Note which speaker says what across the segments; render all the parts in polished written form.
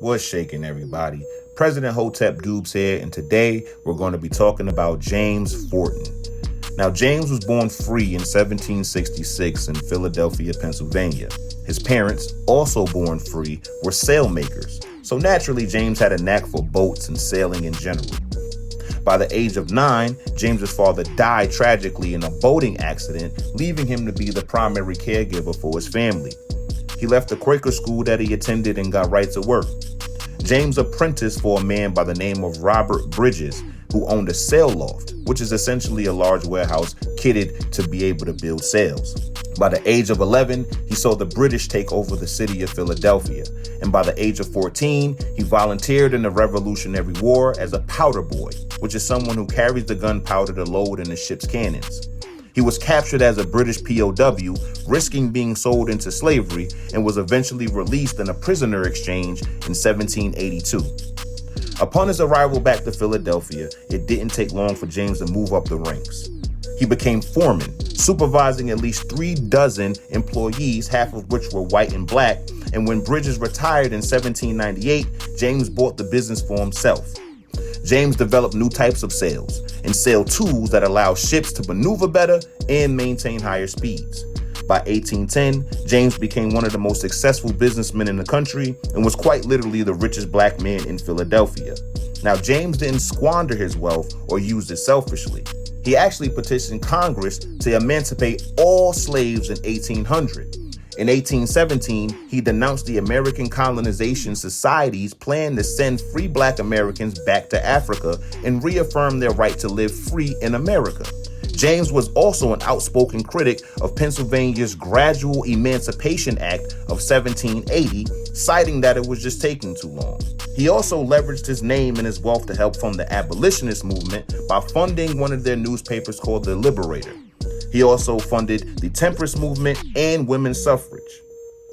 Speaker 1: What's shaking, everybody? President Hotep Dubes here, and today we're going to be talking about James Forten. Now, James was born free in 1766 in Philadelphia, Pennsylvania. His parents, also born free, were sailmakers, so naturally James had a knack for boats and sailing in general. By the age of 9, James's father died tragically in a boating accident, leaving him to be the primary caregiver for his family. He left the Quaker school that he attended and got right to work. James apprenticed for a man by the name of Robert Bridges, who owned a sail loft, which is essentially a large warehouse kitted to be able to build sails. By the age of 11, he saw the British take over the city of Philadelphia, and by the age of 14, he volunteered in the Revolutionary War as a powder boy, which is someone who carries the gunpowder to load in the ship's cannons. He was captured as a British POW, risking being sold into slavery, and was eventually released in a prisoner exchange in 1782. Upon his arrival back to Philadelphia, it didn't take long for James to move up the ranks. He became foreman, supervising at least 36 employees, half of which were white and black, and when Bridges retired in 1798, James bought the business for himself. James developed new types of sails and sail tools that allow ships to maneuver better and maintain higher speeds. By 1810, James became one of the most successful businessmen in the country and was quite literally the richest black man in Philadelphia. Now, James didn't squander his wealth or use it selfishly. He actually petitioned Congress to emancipate all slaves in 1800. In 1817, he denounced the American Colonization Society's plan to send free black Americans back to Africa and reaffirm their right to live free in America. James was also an outspoken critic of Pennsylvania's Gradual Emancipation Act of 1780, citing that it was just taking too long. He also leveraged his name and his wealth to help fund the abolitionist movement by funding one of their newspapers called The Liberator. He also funded the temperance movement and women's suffrage.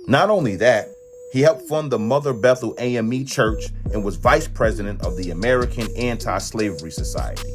Speaker 1: Not only that, he helped fund the Mother Bethel AME Church and was vice president of the American Anti-Slavery Society.